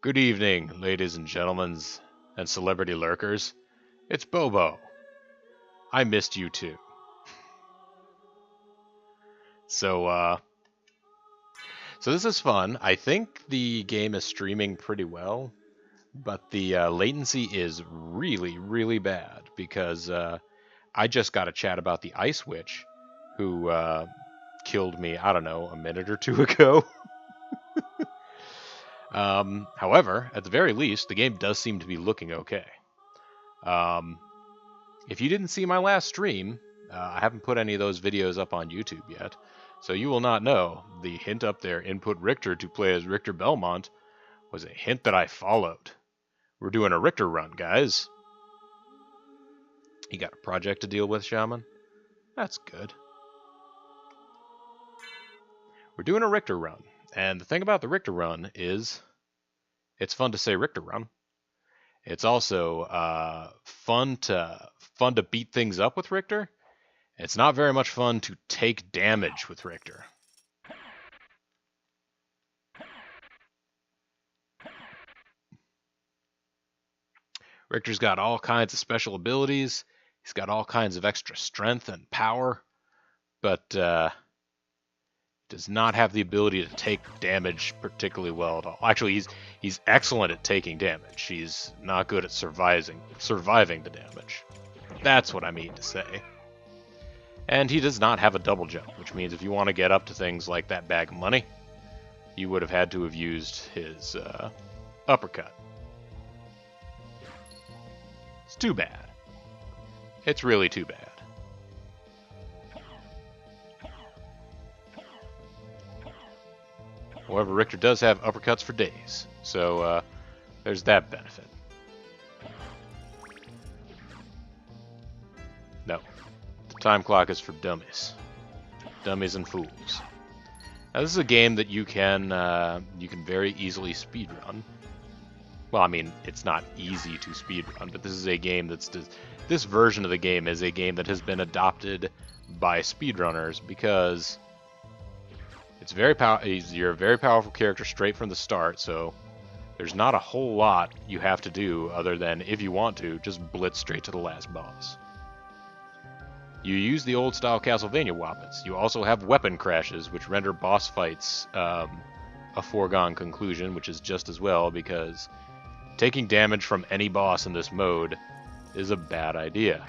Good evening, ladies and gentlemen, and celebrity lurkers. It's Bobo. I missed you too. So this is fun. I think the game is streaming pretty well, but the latency is really, really bad because I just got a chat about the Ice Witch, who killed me, I don't know, a minute or two ago. However, at the very least, the game does seem to be looking okay. If you didn't see my last stream, I haven't put any of those videos up on YouTube yet, so you will not know. The hint up there, input Richter to play as Richter Belmont, was a hint that I followed. We're doing a Richter run, guys. You got a project to deal with, Shaman? That's good. We're doing a Richter run, and the thing about the Richter run is it's fun to say Richter run. It's also fun to beat things up with Richter. It's not very much fun to take damage with Richter. Richter's got all kinds of special abilities. He's got all kinds of extra strength and power, but does not have the ability to take damage particularly well at all. Actually, he's excellent at taking damage. He's not good at surviving the damage. That's what I mean to say. And he does not have a double jump, which means if you want to get up to things like that bag of money, you would have had to have used his uppercut. It's too bad. It's really too bad. However, Richter does have uppercuts for days, so there's that benefit. No. The time clock is for dummies. Dummies and fools. Now, this is a game that you can very easily speedrun. Well, I mean, it's not easy to speedrun, but this is a game this version of the game is a game that has been adopted by speedrunners because you're a very powerful character straight from the start, so there's not a whole lot you have to do other than, if you want to, just blitz straight to the last boss. You use the old-style Castlevania weapons. You also have weapon crashes, which render boss fights a foregone conclusion, which is just as well, because taking damage from any boss in this mode is a bad idea.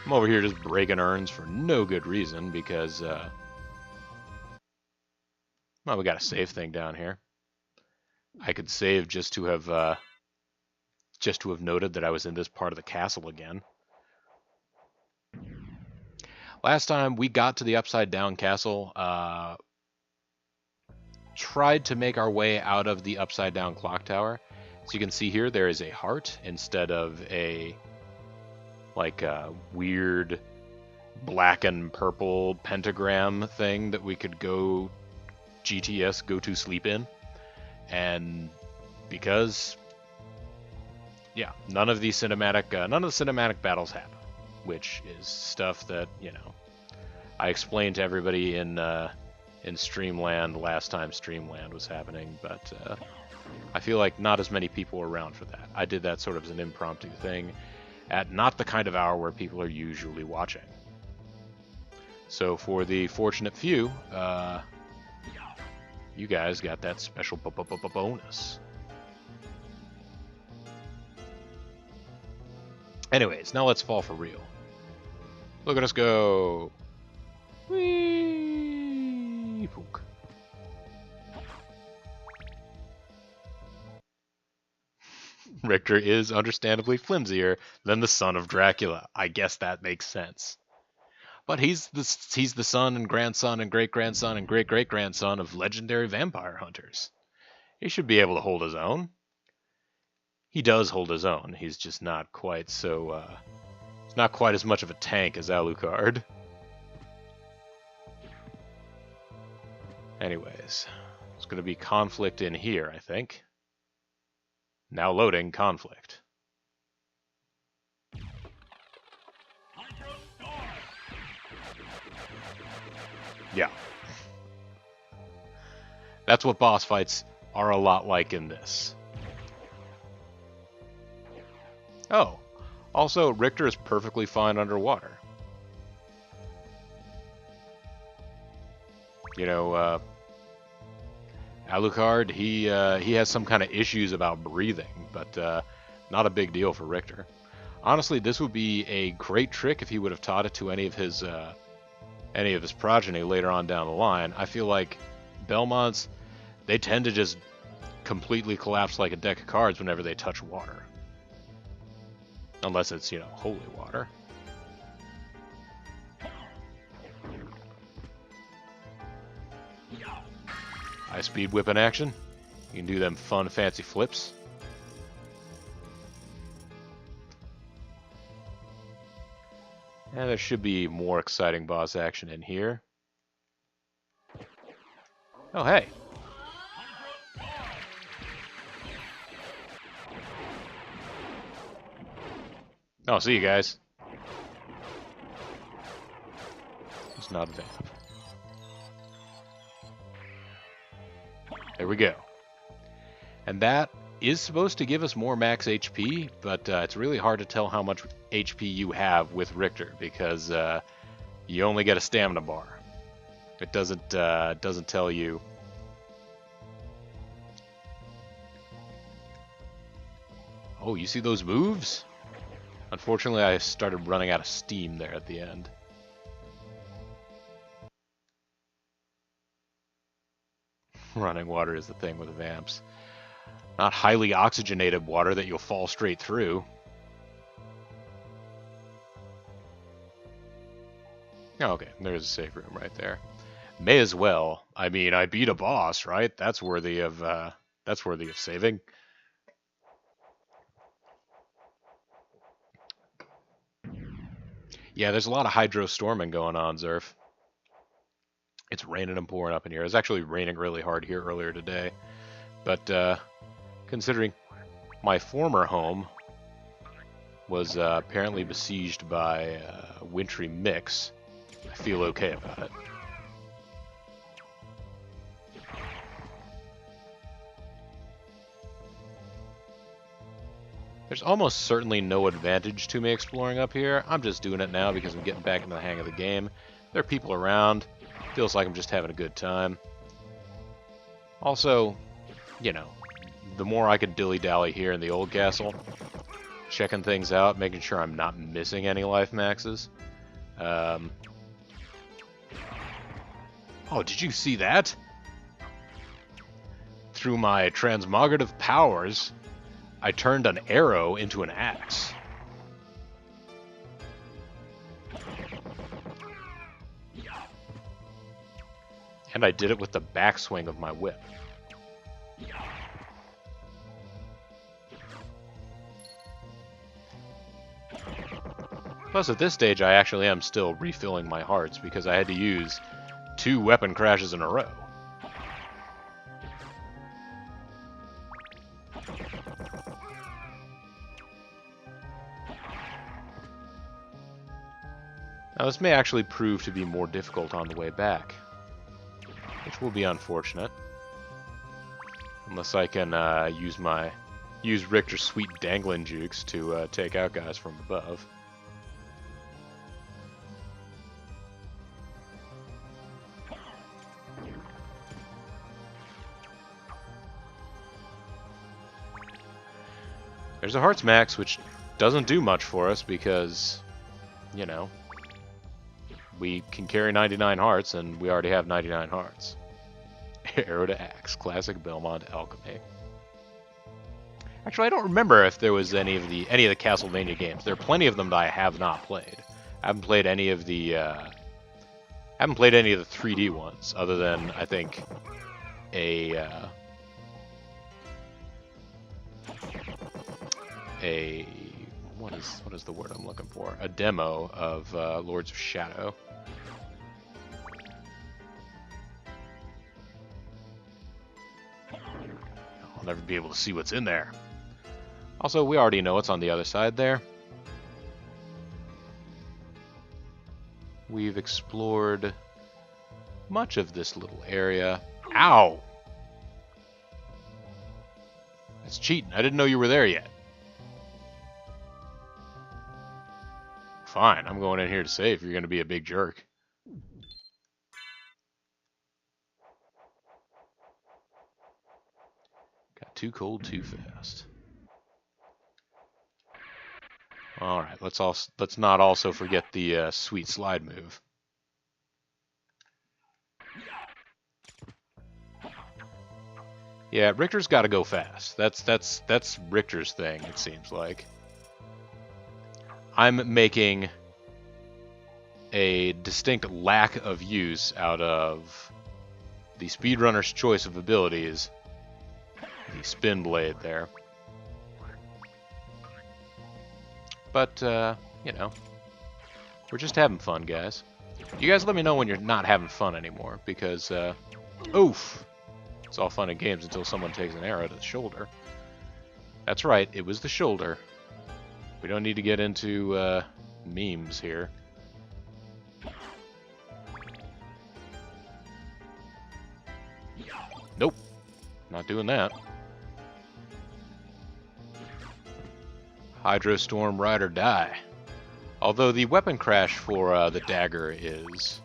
I'm over here just breaking urns for no good reason because, well, we got a save thing down here. I could save just to have noted that I was in this part of the castle again. Last time we got to the upside down castle, tried to make our way out of the upside down clock tower. So you can see here there is a heart instead of a weird black and purple pentagram thing that we could go to sleep in. And because, yeah, none of the cinematic battles happen, which is stuff that, you know, I explained to everybody in Streamland last time Streamland was happening, but I feel like not as many people were around for that. I did that sort of as an impromptu thing at not the kind of hour where people are usually watching. So for the fortunate few, you guys got that special bonus. Anyways, now let's fall for real. Look at us go! Whee! Pook. Richter is understandably flimsier than the son of Dracula. I guess that makes sense. But he's the son and grandson and great-grandson and great-great-grandson of legendary vampire hunters. He should be able to hold his own. He does hold his own. He's just not quite so, he's not quite as much of a tank as Alucard. Anyways, there's going to be conflict in here, I think. Now loading conflict. Yeah. That's what boss fights are a lot like in this. Oh, also, Richter is perfectly fine underwater. You know, Alucard, he has some kind of issues about breathing, but not a big deal for Richter. Honestly, this would be a great trick if he would have taught it to any of his progeny later on down the line. I feel like Belmonts, they tend to just completely collapse like a deck of cards whenever they touch water. Unless it's, you know, holy water. High speed whip in action. You can do them fun, fancy flips. And there should be more exciting boss action in here. Oh, hey. Oh, see you guys. It's not a vamp. There we go. And that is supposed to give us more max HP, but it's really hard to tell how much HP you have with Richter because you only get a stamina bar. It doesn't tell you. Oh, you see those moves? Unfortunately, I started running out of steam there at the end. Running water is the thing with the vamps. Not highly oxygenated water that you'll fall straight through. Oh, okay, there's a safe room right there. May as well. I mean, I beat a boss, right? That's worthy of saving. Yeah, there's a lot of hydrostorming going on, Zerf. It's raining and pouring up in here. It was actually raining really hard here earlier today. But considering my former home was apparently besieged by a wintry mix, I feel okay about it. There's almost certainly no advantage to me exploring up here. I'm just doing it now because I'm getting back into the hang of the game. There are people around. Feels like I'm just having a good time. Also, you know, the more I can dilly-dally here in the old castle, checking things out, making sure I'm not missing any life maxes. Oh, did you see that? Through my transmogative powers, I turned an arrow into an axe. And I did it with the backswing of my whip. Plus, at this stage, I actually am still refilling my hearts because I had to use 2 weapon crashes in a row. Now, this may actually prove to be more difficult on the way back, which will be unfortunate. Unless I can use Richter's sweet dangling jukes to take out guys from above. There's a hearts max, which doesn't do much for us because, you know, we can carry 99 hearts, and we already have 99 hearts. Arrow to axe, classic Belmont alchemy. Actually, I don't remember if there was any of the Castlevania games. There are plenty of them that I have not played. I haven't played any of the 3D ones, other than I think what is the word I'm looking for? A demo of Lords of Shadow. I'll never be able to see what's in there. Also, we already know what's on the other side there. We've explored much of this little area. Ow! That's cheating. I didn't know you were there yet. Fine, I'm going in here to save. You're going to be a big jerk. Got too cold too fast. All right, let's not also forget the sweet slide move. Yeah, Richter's got to go fast. That's Richter's thing. It seems like. I'm making a distinct lack of use out of the speedrunner's choice of abilities, the spin blade there. But, you know, we're just having fun, guys. You guys let me know when you're not having fun anymore, because, oof! It's all fun and games until someone takes an arrow to the shoulder. That's right, it was the shoulder. We don't need to get into, memes here. Nope. Not doing that. Hydrostorm, ride or die. Although the weapon crash for the dagger is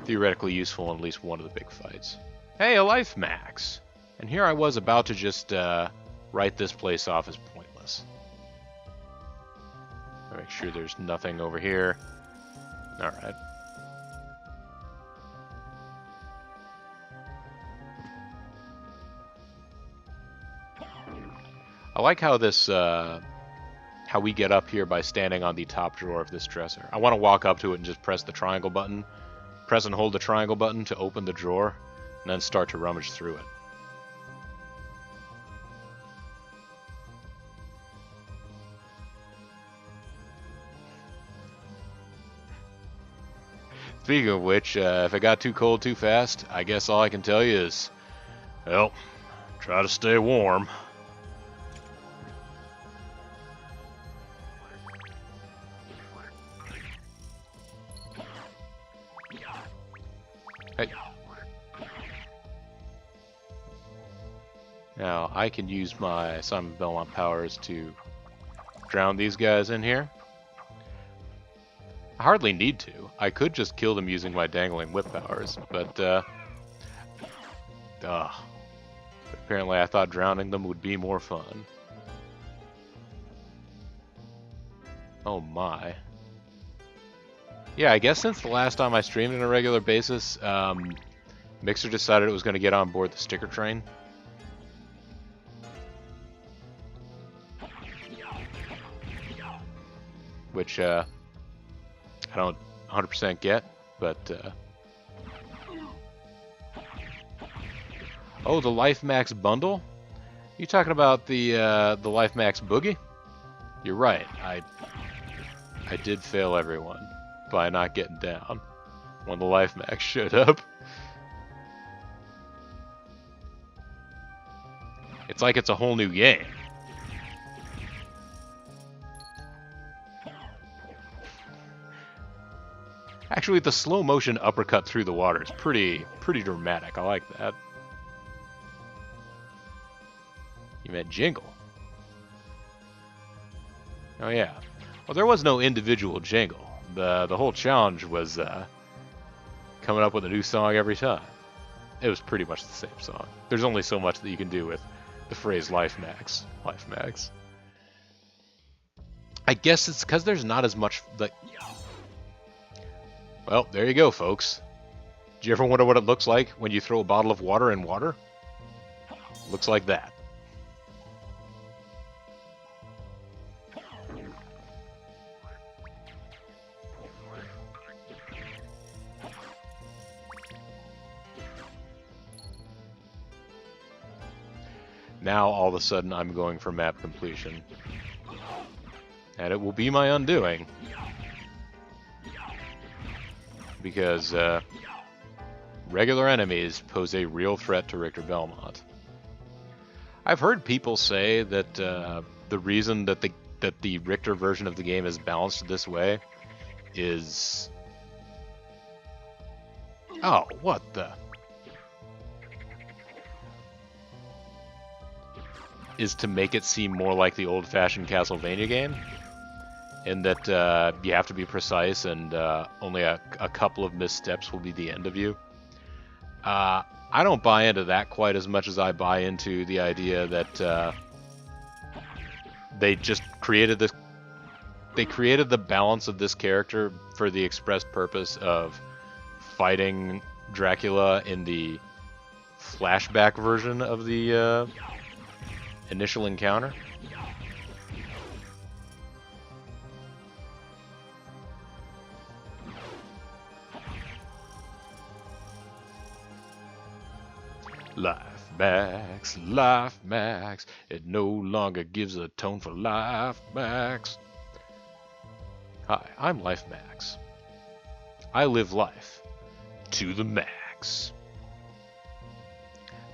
theoretically useful in at least one of the big fights. Hey, a life max! And here I was about to just write this place off as pointless. Make sure there's nothing over here. Alright. I like how this, how we get up here by standing on the top drawer of this dresser. I want to walk up to it and just press the triangle button. Press and hold the triangle button to open the drawer, and then start to rummage through it. Speaking of which, if it got too cold too fast, I guess all I can tell you is, well, try to stay warm. Hey. Now, I can use my Simon Belmont powers to drown these guys in here. I hardly need to. I could just kill them using my dangling whip powers, but apparently I thought drowning them would be more fun. Oh my. Yeah, I guess since the last time I streamed on a regular basis, Mixer decided it was going to get on board the sticker train. Which, I don't 100% get, but, oh, the Life Max bundle? You talking about the Life Max boogie? You're right, I did fail everyone by not getting down when the Life Max showed up. It's like it's a whole new game. Actually, the slow motion uppercut through the water is pretty dramatic. I like that. You meant jingle. Oh yeah. Well, there was no individual jingle. The whole challenge was coming up with a new song every time. It was pretty much the same song. There's only so much that you can do with the phrase Life Max. Life Max. I guess it's because there's not as much like. Well, there you go, folks. Do you ever wonder what it looks like when you throw a bottle of water in water? Looks like that. Now, all of a sudden, I'm going for map completion. And it will be my undoing. Because regular enemies pose a real threat to Richter Belmont. I've heard people say that the reason that the Richter version of the game is balanced this way is... Oh, what the... is to make it seem more like the old-fashioned Castlevania game, in that you have to be precise, and only a couple of missteps will be the end of you. I don't buy into that quite as much as I buy into the idea that they just created this. They created the balance of this character for the express purpose of fighting Dracula in the flashback version of the initial encounter. Life Max, it no longer gives a tone for Life Max. Hi, I'm Life Max. I live life to the max.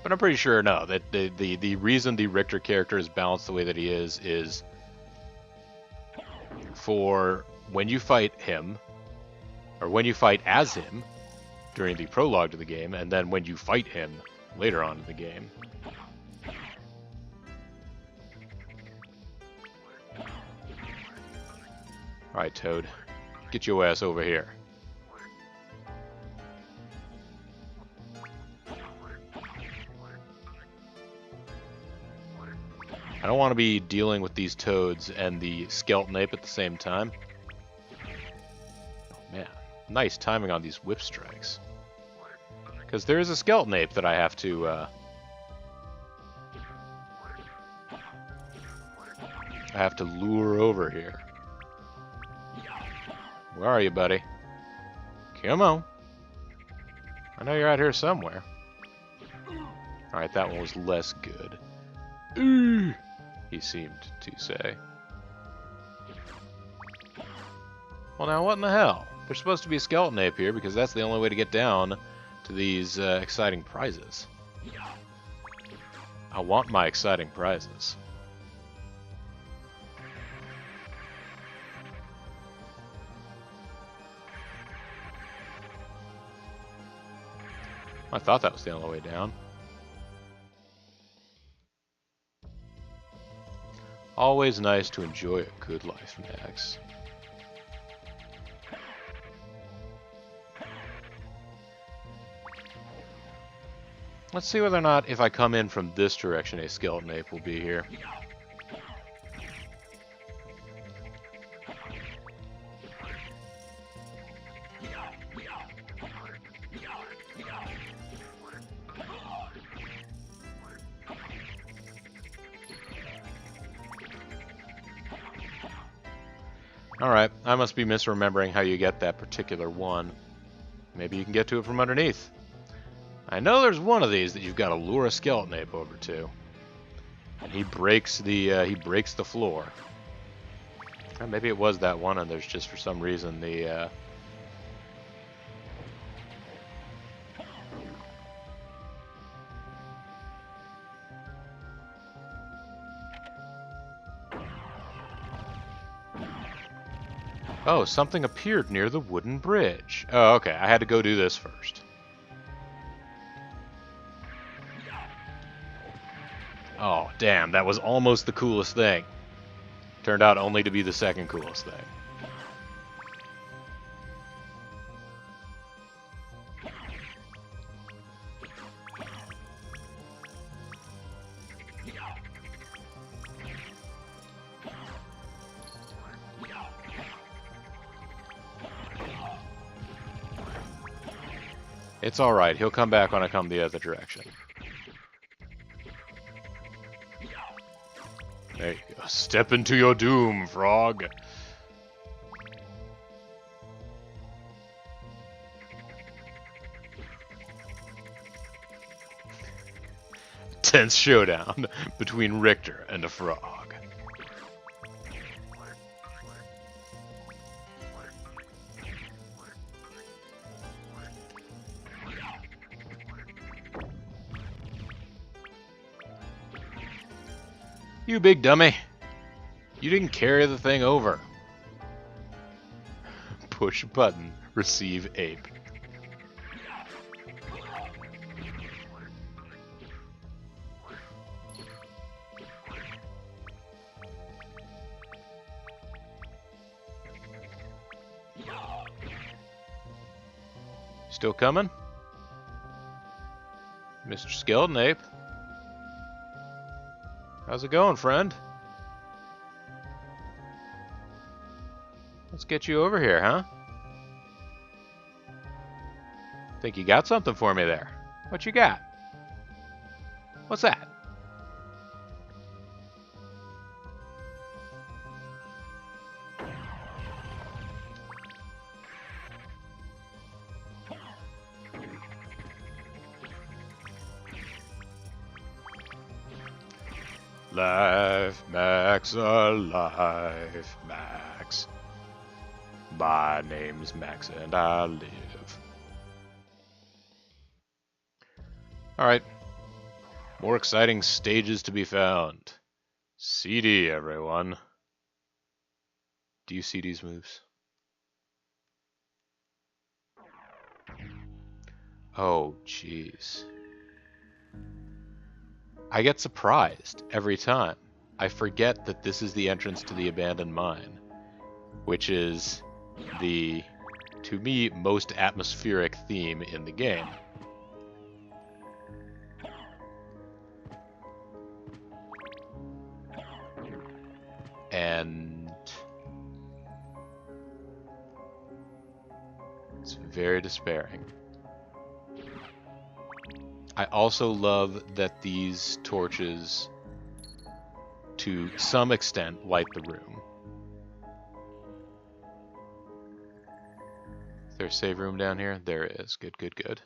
But I'm pretty sure, no, that the reason the Richter character is balanced the way that he is for when you fight him, or when you fight as him during the prologue to the game, and then when you fight him later on in the game. Alright, Toad. Get your ass over here. I don't want to be dealing with these toads and the skeleton ape at the same time. Oh man, nice timing on these whip strikes. Because there is a skeleton ape that I have to lure over here. Where are you, buddy? Come on. I know you're out here somewhere. Alright, that one was less good. He seemed to say. Well, now what in the hell? There's supposed to be a skeleton ape here because that's the only way to get down to these exciting prizes. I want my exciting prizes. I thought that was the only way down. Always nice to enjoy a good life, Max. Let's see whether or not, if I come in from this direction, a skeleton ape will be here. Alright, I must be misremembering how you get that particular one. Maybe you can get to it from underneath. I know there's one of these that you've got to lure a skeleton ape over to. And he breaks the floor. Or maybe it was that one and there's just for some reason the Oh, something appeared near the wooden bridge. Oh, okay. I had to go do this first. Oh, damn. That was almost the coolest thing. Turned out only to be the second coolest thing. It's alright, he'll come back when I come the other direction. There you go. Step into your doom, frog. Tense showdown between Richter and a frog. You big dummy. You didn't carry the thing over. Push button. Receive ape. Still coming? Mr. Skeleton Ape? How's it going, friend? Let's get you over here, huh? Think you got something for me there? What you got? What's that? Life, Max, alive, Max. My name's Max and I live. Alright. More exciting stages to be found. CD, everyone. Do you see these moves? Oh, jeez. I get surprised every time. I forget that this is the entrance to the abandoned mine, which is the, to me, most atmospheric theme in the game. And it's very despairing. I also love that these torches, to some extent, light the room. Is there a save room down here? There is. Good, good, good.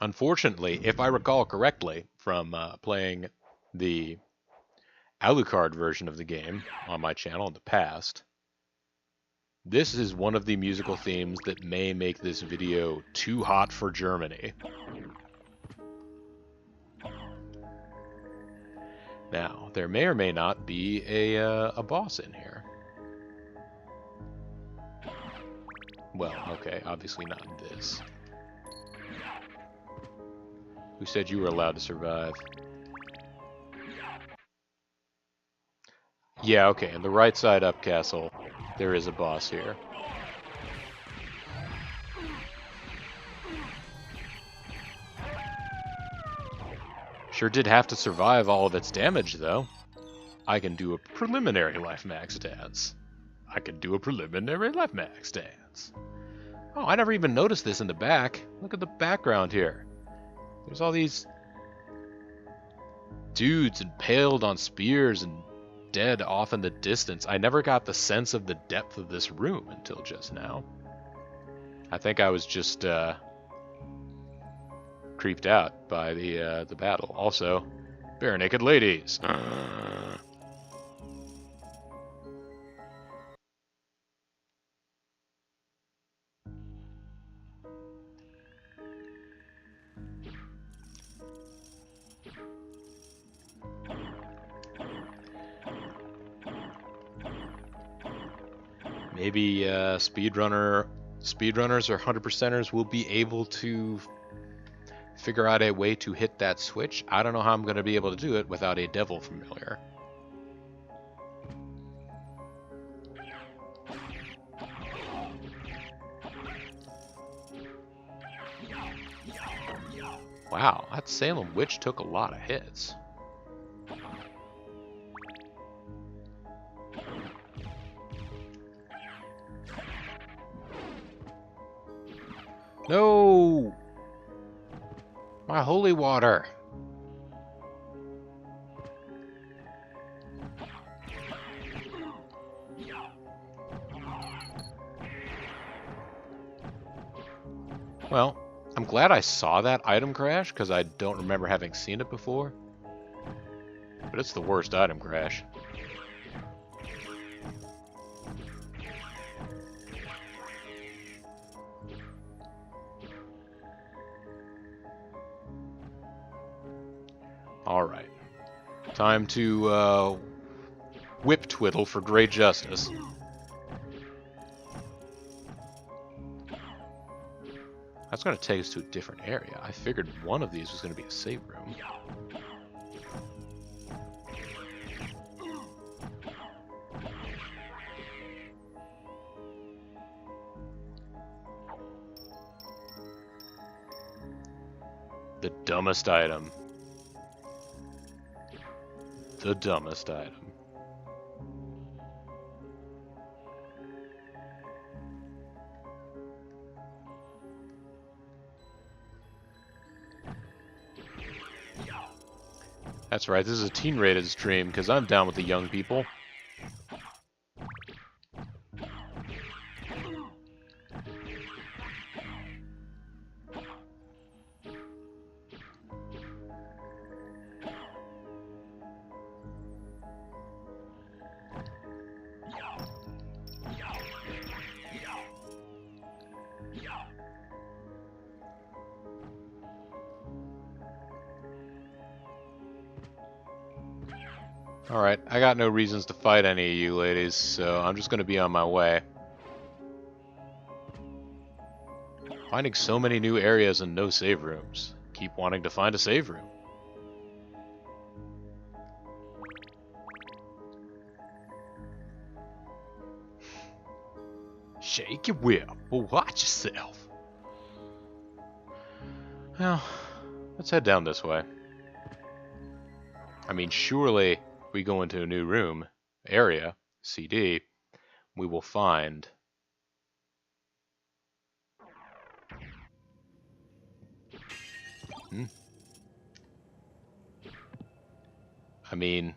Unfortunately, if I recall correctly from playing the Alucard version of the game on my channel in the past, this is one of the musical themes that may make this video too hot for Germany. Now, there may or may not be a boss in here. Well, okay, obviously not in this. Who said you were allowed to survive? Yeah, okay, in the right side up castle, there is a boss here. Sure did have to survive all of its damage, though. I can do a preliminary life max dance. I can do a preliminary life max dance. Oh, I never even noticed this in the back. Look at the background here. There's all these dudes impaled on spears and dead off in the distance. I never got the sense of the depth of this room until just now. I think I was just creeped out by the battle. Also, bare naked ladies. Maybe speedrunners or 100%ers will be able to figure out a way to hit that switch. I don't know how I'm going to be able to do it without a devil familiar. Wow, that Salem Witch took a lot of hits. No! My holy water! Well, I'm glad I saw that item crash, because I don't remember having seen it before. But it's the worst item crash. Alright. Time to whip twiddle for great justice. That's going to take us to a different area. I figured one of these was going to be a save room. The dumbest item. The dumbest item. That's right, this is a teen-rated stream, because I'm down with the young people. Alright, I got no reasons to fight any of you ladies, so I'm just gonna be on my way. Finding so many new areas and no save rooms. Keep wanting to find a save room. Shake your whip, but watch yourself. Well, let's head down this way. I mean, surely we go into a new room, area, CD, we will find... I mean,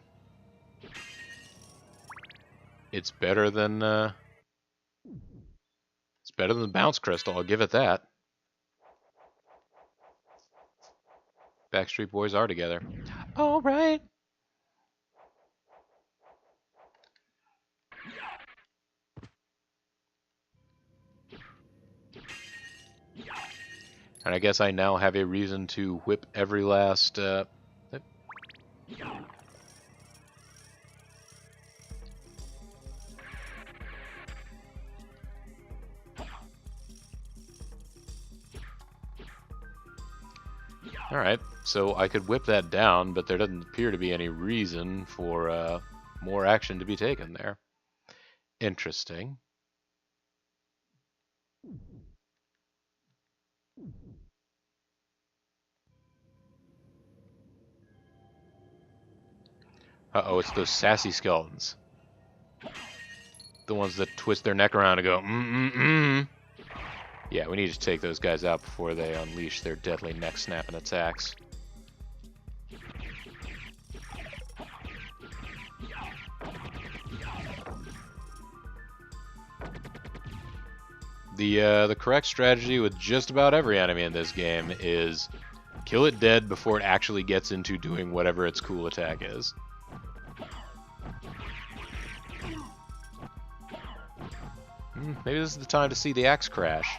it's better than the bounce crystal, I'll give it that. Backstreet Boys are together. All right. And I guess I now have a reason to whip every last... Alright, so I could whip that down, but there doesn't appear to be any reason for more action to be taken there. Interesting. Uh-oh, it's those sassy skeletons. The ones that twist their neck around and go, mm-mm-mm. Yeah, we need to take those guys out before they unleash their deadly neck-snapping attacks. The correct strategy with just about every enemy in this game is kill it dead before it actually gets into doing whatever its cool attack is. Maybe this is the time to see the axe crash.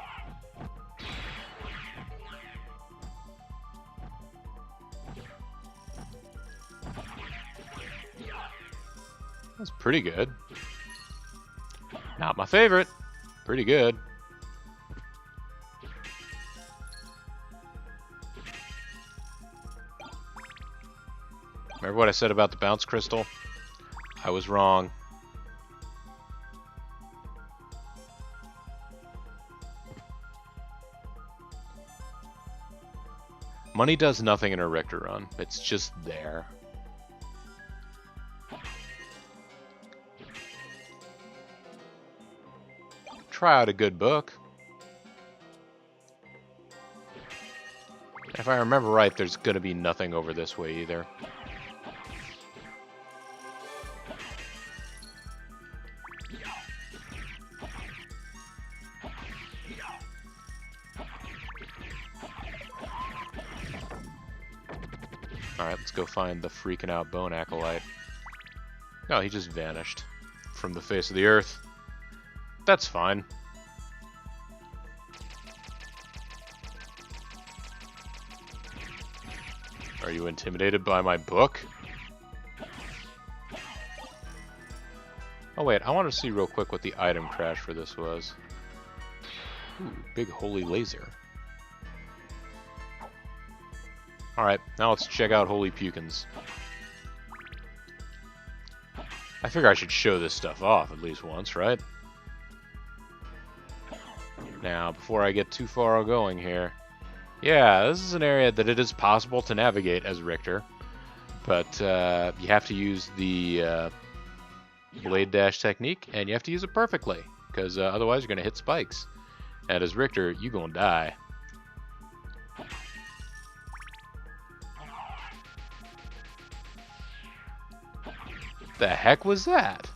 That's pretty good. Not my favorite. Pretty good. Remember what I said about the bounce crystal? I was wrong. Money does nothing in a Richter run. It's just there. Try out a good book. If I remember right, there's gonna be nothing over this way either. Alright, let's go find the freaking out bone acolyte. No, he just vanished from the face of the earth. That's fine. Are you intimidated by my book? Oh wait, I want to see real quick what the item crash for this was. Ooh, big holy laser. Alright, now let's check out Holy Pukins. I figure I should show this stuff off at least once, right? Now, before I get too far going here, Yeah, this is an area that it is possible to navigate as Richter, but you have to use the blade dash technique, and you have to use it perfectly, because otherwise you're going to hit spikes. And as Richter, you're going to die. The heck was that?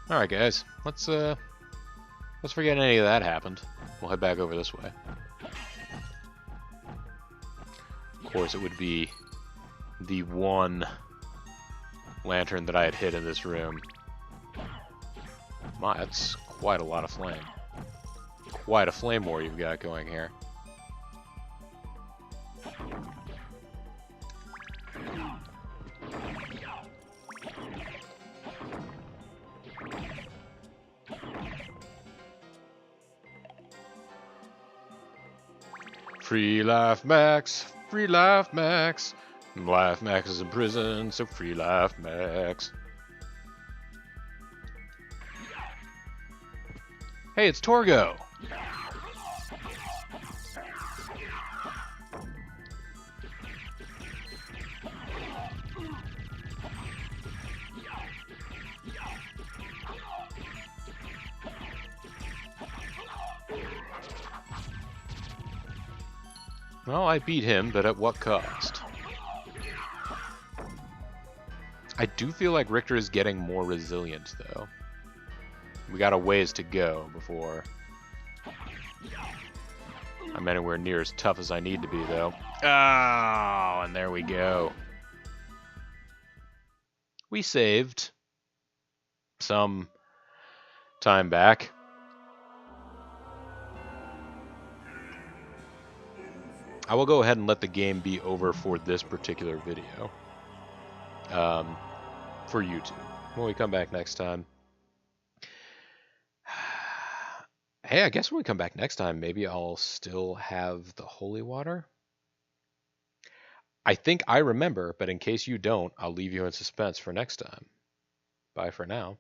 All right, guys, let's forget any of that happened. We'll head back over this way. Of course, it would be the one lantern that I had hit in this room. My, that's quite a lot of flame. Quite a flame war you've got going here. Free Life Max! Free Life Max! Life Max is in prison, so free Life Max. Hey, it's Torgo! Well, I beat him, but at what cost? I do feel like Richter is getting more resilient, though. We got a ways to go before I'm anywhere near as tough as I need to be, though. Oh, and there we go. We saved some time back. I will go ahead and let the game be over for this particular video. For YouTube. When we come back next time. Hey, I guess when we come back next time, maybe I'll still have the holy water. I think I remember, but in case you don't, I'll leave you in suspense for next time. Bye for now.